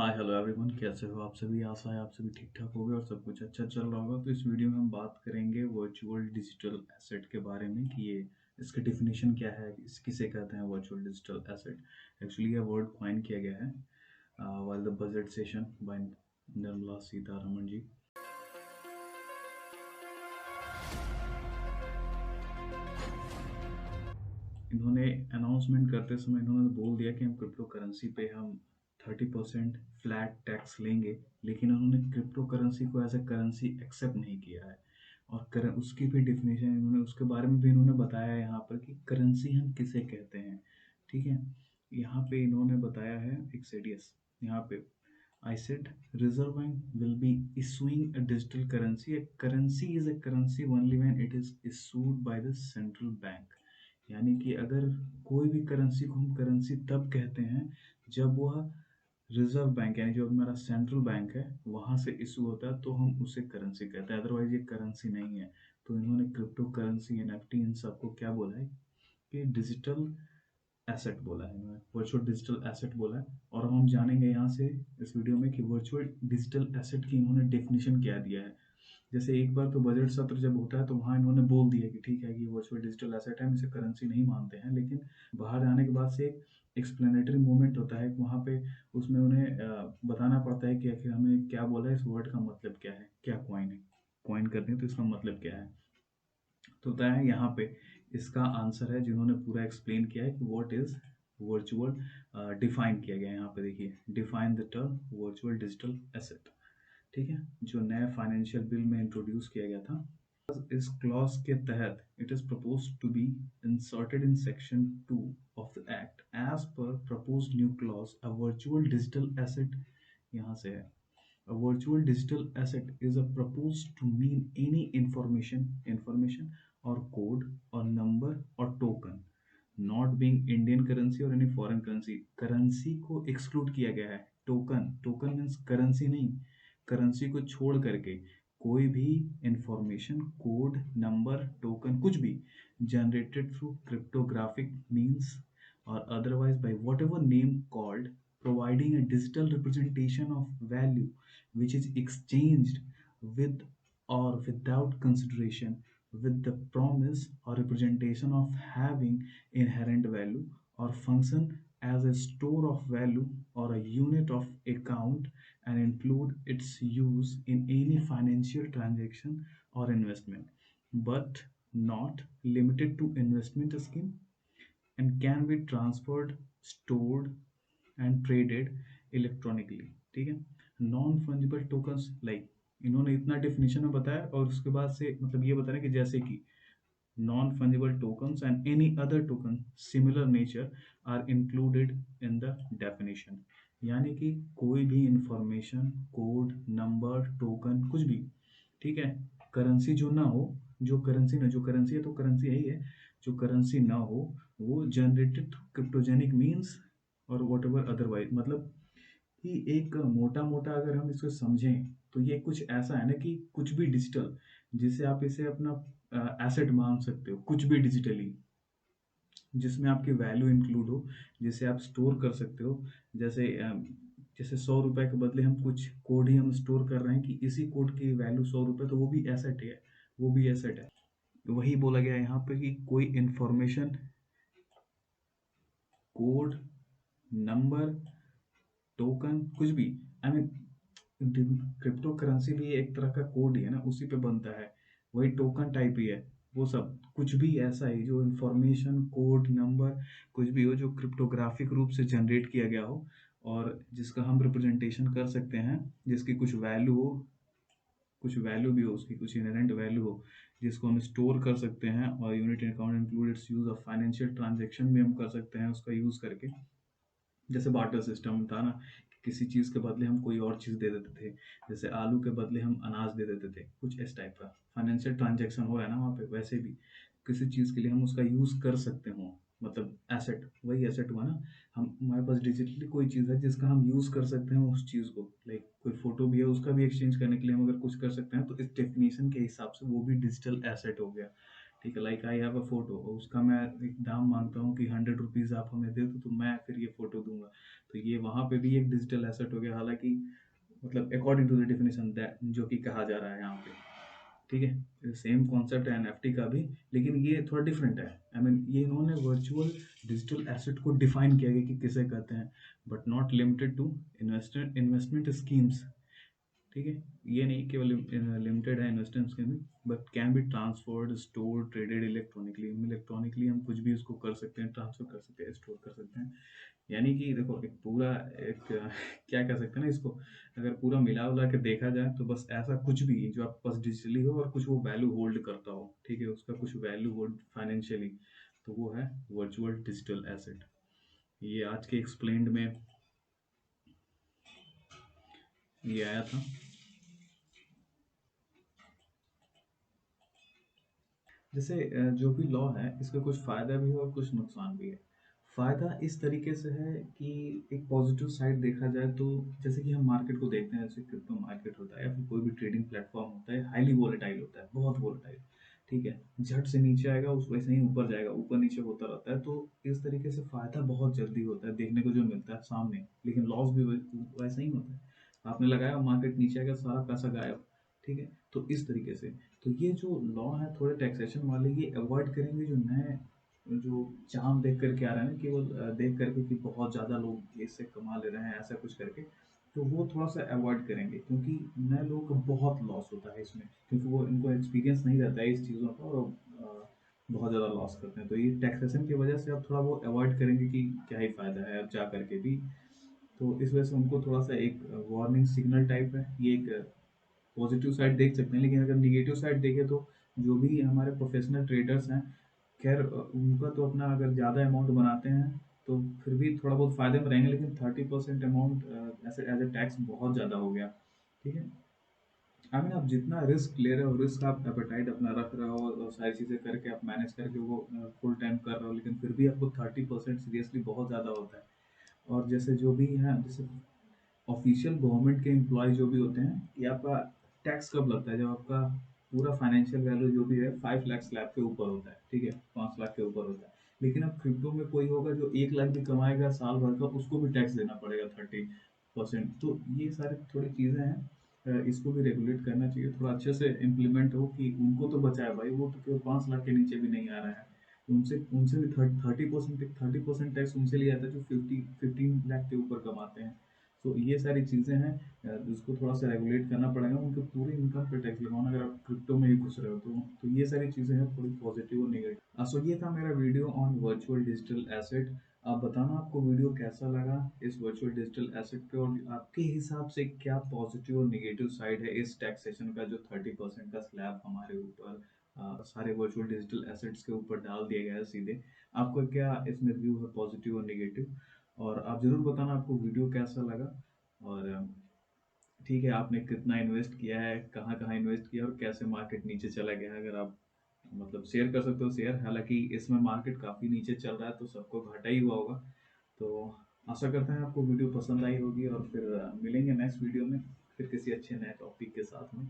Hi hello everyone, कैसे हो आप सभी। आशा है आप सभी ठीक ठाक होगे और सब कुछ अच्छा चल रहा होगा। तो इस वीडियो में हम बात करेंगे वर्चुअल डिजिटल एसेट के बारे में कि ये इसकी डेफिनेशन क्या है, इस किसे कहते हैं वर्चुअल डिजिटल एसेट। एक्चुअली ये वर्ड कॉइन किया गया है while the budget session by Nirmala Sitharaman ji. इन्होंने अनाउंसमेंट करते समय इन्होंने बोल दिया कि हम क्रिप्टो करेंसी पे हम 30% फ्लैट टैक्स लेंगे, लेकिन उन्होंने क्रिप्टो करेंसी को एज ए करेंसी एक्सेप्ट नहीं किया है। और उसकी भी डिफिनेशन इन्होंने उसके बारे में भी इन्होंने बताया है यहाँ पर कि करेंसी हम किसे कहते हैं। ठीक है, यहाँ पे इन्होंने बताया है एक्सेडियस। यहाँ पे I said Reserve Bank will be issuing a digital currency. A currency is a currency only when it is issued by the central bank. यानी कि अगर कोई भी करेंसी को हम करेंसी तब कहते हैं जब वह रिजर्व बैंक यानी जो हमारा सेंट्रल बैंक है वहां से इशू होता है, तो हम उसे करेंसी कहते हैं। अदरवाइज ये करेंसी नहीं है। तो इन्होंने क्रिप्टो करेंसी, एनएफटी, इन सबको क्या बोला है कि डिजिटल एसेट बोला है, इन्होंने वर्चुअल डिजिटल एसेट बोला है। और अब हम जानेंगे यहाँ से इस वीडियो में कि वर्चुअल डिजिटल एसेट की इन्होंने डेफिनेशन क्या दिया है। जैसे एक बार तो बजट सत्र जब होता है तो वहाँ इन्होंने बोल दिया कि ठीक है कि वर्चुअल डिजिटल एसेट है, हम इसे करेंसी नहीं मानते हैं। लेकिन बाहर आने के बाद से एक एक्सप्लेनेटरी मूवमेंट होता है वहाँ पे, उसमें उन्हें बताना पड़ता है कि आखिर हमें क्या बोला है, इस वर्ड का मतलब क्या है, क्या कॉइन है, कॉइन करते हैं तो इसका मतलब क्या है। तो होता है यहाँ पे इसका आंसर है जिन्होंने पूरा एक्सप्लेन किया है कि व्हाट इज वर्चुअल। डिफाइन किया गया है यहाँ पे, देखिए define the term virtual digital asset. ठीक है, जो नया फाइनेंशियल बिल में इंट्रोड्यूस किया गया था। इस क्लॉज के तहत it is proposed to be inserted in section 2 of the act as per proposed new clause a virtual digital asset. यहाँ से है a virtual digital asset is a proposed to mean any information or code or number or token not being Indian currency or any foreign currency। Currency को exclude किया गया है। Token means currency नहीं, currency को छोड़ करके कोई भी इंफॉर्मेशन, कोड, नंबर, टोकन, कुछ भी generated through cryptographic means or otherwise by whatever name called, providing a digital representation of value which is exchanged with or without consideration, with the promise or representation of having inherent value or function as a store of value or a unit of account, and include its use in any financial transaction or investment, but not limited to investment scheme, and can be transferred, stored and traded electronically। ठीक है, non fungible tokens like, इन्होंने इतना definition में बताया और उसके बाद से मतलब ये बता रहे हैं कि जैसे कि non fungible tokens and any other token similar nature are included in the definition. यानी कि कोई भी इंफॉर्मेशन, कोड, नंबर, टोकन, कुछ भी, ठीक है, करेंसी जो ना हो, जो करेंसी ना, जो करेंसी है तो करेंसी यही है, जो करेंसी ना हो वो जनरेटेड थ्रू क्रिप्टोजेनिक मीन्स और वॉट एवर अदरवाइज। मतलब कि एक मोटा मोटा अगर हम इसको समझें तो ये कुछ ऐसा है ना कि कुछ भी डिजिटल, जिसे आप इसे अपना एसेट मान सकते हो, कुछ भी डिजिटली जिसमें आपकी वैल्यू इंक्लूड हो, जिसे आप स्टोर कर सकते हो। जैसे जैसे 100 रुपए के बदले हम कुछ कोड ही हम स्टोर कर रहे हैं कि इसी कोड की वैल्यू 100 रुपए, तो वो भी एसेट है, वो भी एसेट है। वही बोला गया है यहाँ पे कि कोई इंफॉर्मेशन, कोड, नंबर, टोकन, कुछ भी, आई मीन क्रिप्टो करेंसी भी एक तरह का कोड ही है ना, उसी पे बनता है, वही टोकन टाइप ही है। वो सब कुछ भी ऐसा ही जो इंफॉर्मेशन, कोड, नंबर, कुछ भी हो जो क्रिप्टोग्राफिक रूप से जनरेट किया गया हो और जिसका हम रिप्रेजेंटेशन कर सकते हैं, जिसकी कुछ वैल्यू हो, कुछ वैल्यू भी हो, उसकी कुछ इनहेरेंट वैल्यू हो, जिसको हम स्टोर कर सकते हैं और unit account include it's use of financial transaction भी हम कर सकते हैं उसका यूज करके। जैसे बार्टर सिस्टम था ना, किसी चीज़ के बदले हम कोई और चीज़ दे देते थे, जैसे आलू के बदले हम अनाज दे देते थे, कुछ इस टाइप का फाइनेंशियल ट्रांजैक्शन हो रहा है ना वहाँ पे। वैसे भी किसी चीज़ के लिए हम उसका यूज़ कर सकते हो, मतलब एसेट, वही एसेट हुआ ना। हम, हमारे पास डिजिटली कोई चीज़ है जिसका हम यूज़ कर सकते हैं उस चीज़ को, लाइक कोई फोटो भी है उसका भी एक्सचेंज करने के लिए हम अगर कुछ कर सकते हैं, तो इस डेफिनेशन के हिसाब से वो भी डिजिटल एसेट हो गया। ठीक है, like I have a photo, उसका मैं एक दाम मांगता हूँ कि 100 रुपीज़ आप हमें दे दो तो मैं फिर ये फोटो दूंगा। तो ये वहाँ पे भी एक डिजिटल एसेट हो गया, हालांकि मतलब according to the definition that जो कि कहा जा रहा है यहाँ पे। ठीक है, सेम कॉन्सेप्ट है एनएफटी का भी, लेकिन ये थोड़ा डिफरेंट है। आई मीन ये इन्होंने वर्चुअल डिजिटल एसेट को डिफाइन किया गया कि किसे कहते हैं, but not limited to investment schemes. ठीक है, ये नहीं केवल लिमिटेड है इन्वेस्टमेंट के में, but can be transferred, store, traded electronically. Electronically हम कुछ भी उसको कर सकते हैं, ट्रांसफर कर सकते हैं, स्टोर कर सकते हैं। यानी कि देखो एक पूरा एक क्या कह सकते हैं ना इसको, अगर पूरा मिला उला के देखा जाए तो बस ऐसा कुछ भी जो आपके पास डिजिटली हो और कुछ वो वैल्यू होल्ड करता हो, ठीक है, उसका कुछ वैल्यू होल्ड फाइनेंशियली, तो वो है वर्चुअल डिजिटल एसेट। ये आज के एक्सप्लेन्ड में ये आया था। जैसे जो भी लॉ है इसका कुछ फ़ायदा भी है और कुछ नुकसान भी है। फ़ायदा इस तरीके से है कि एक पॉजिटिव साइड देखा जाए तो, जैसे कि हम मार्केट को देखते हैं, जैसे क्रिप्टो मार्केट होता है या फिर कोई भी ट्रेडिंग प्लेटफॉर्म होता है, हाईली वोलेटाइल होता है, बहुत वोलेटाइल। ठीक है, झट से नीचे आएगा उस वैसे ही ऊपर जाएगा, ऊपर नीचे होता रहता है। तो इस तरीके से फ़ायदा बहुत जल्दी होता है देखने को जो मिलता है सामने, लेकिन लॉस भी वैसा ही होता है। आपने लगाया, मार्केट नीचे आएगा, सारा पैसा गायब। ठीक है, तो इस तरीके से, तो ये जो लॉ है थोड़े टैक्सेशन वाले, ये अवॉइड करेंगे जो नए जो चांद देख करके आ रहे हैं ना, केवल देख करके कि बहुत ज़्यादा लोग इससे कमा ले रहे हैं ऐसा कुछ करके, तो वो थोड़ा सा अवॉइड करेंगे, क्योंकि नए लोगों को बहुत लॉस होता है इसमें, क्योंकि वो इनको एक्सपीरियंस नहीं रहता है इस चीज़ों का, और बहुत ज़्यादा लॉस करते हैं। तो ये टैक्सेशन की वजह से अब थोड़ा वो अवॉइड करेंगे कि क्या ही फ़ायदा है अब जा करके भी। तो इस वजह से उनको थोड़ा सा एक वार्निंग सिग्नल टाइप है ये, एक पॉजिटिव साइड देख सकते हैं। लेकिन अगर निगेटिव साइड देखें तो जो भी हमारे प्रोफेशनल ट्रेडर्स हैं, खैर उनका तो अपना अगर ज़्यादा अमाउंट बनाते हैं तो फिर भी थोड़ा बहुत फ़ायदे में रहेंगे, लेकिन 30% अमाउंट ऐसे एज ए टैक्स बहुत ज़्यादा हो गया। ठीक है, आई मीन आप जितना रिस्क ले रहे हो, रिस्क आप एपेटाइट अपना रख रहे हो और सारी चीज़ें करके आप मैनेज करके वो फुल टाइम कर रहे हो, लेकिन फिर भी आपको 30% सीरियसली बहुत ज़्यादा होता है। और जैसे जो भी हैं, जैसे ऑफिशियल गवर्नमेंट के एम्प्लॉय जो भी होते हैं, ये आपका टैक्स कब लगता है, जब आपका पूरा फाइनेंशियल वैल्यू जो भी है 5 लाख स्लैब के ऊपर होता है। ठीक है, 5 लाख के ऊपर होता है। लेकिन अब क्रिप्टो में कोई होगा जो 1 लाख भी कमाएगा साल भर का, उसको भी टैक्स देना पड़ेगा 30%। तो ये सारी थोड़ी चीज़ें हैं, इसको भी रेगुलेट करना चाहिए, थोड़ा अच्छे से इम्प्लीमेंट हो कि उनको तो बचाए भाई, वो तो केवल 5 लाख के नीचे भी नहीं आ रहा है। उनसे उनसे भी 30% टैक्स उनसे लिया जाता है जो 15 लाख के ऊपर कमाते हैं। तो ये सारी चीज़ें हैं, जिसको थोड़ा सा रेगुलेट करना पड़ेगा, उनके पूरे इनकम पे टैक्स लगाना, अगर आप क्रिप्टो में ही घुस रहे हो तो ये सारी चीज़ें हैं थोड़ी पॉजिटिव और नेगेटिव। सो ये था मेरा video on virtual digital asset. आप बताना आपको वीडियो कैसा लगा इस वर्चुअल डिजिटल एसेट पे, और आपके हिसाब से क्या पॉजिटिव और नेगेटिव साइड है इस टैक्सेशन का, जो 30% का स्लैब हमारे ऊपर सारे वर्चुअल डिजिटल एसेट्स के ऊपर डाल दिया गया है सीधे। आपका क्या इसमें व्यू है, पॉजिटिव और नेगेटिव? और आप ज़रूर बताना आपको वीडियो कैसा लगा। और ठीक है, आपने कितना इन्वेस्ट किया है, कहाँ कहाँ इन्वेस्ट किया और कैसे मार्केट नीचे चला गया है, अगर आप मतलब शेयर कर सकते हो शेयर। हालांकि इसमें मार्केट काफ़ी नीचे चल रहा है तो सबको घाटा ही हुआ होगा। तो आशा करते हैं आपको वीडियो पसंद आई होगी, और फिर मिलेंगे नेक्स्ट वीडियो में फिर किसी अच्छे नए टॉपिक के साथ में।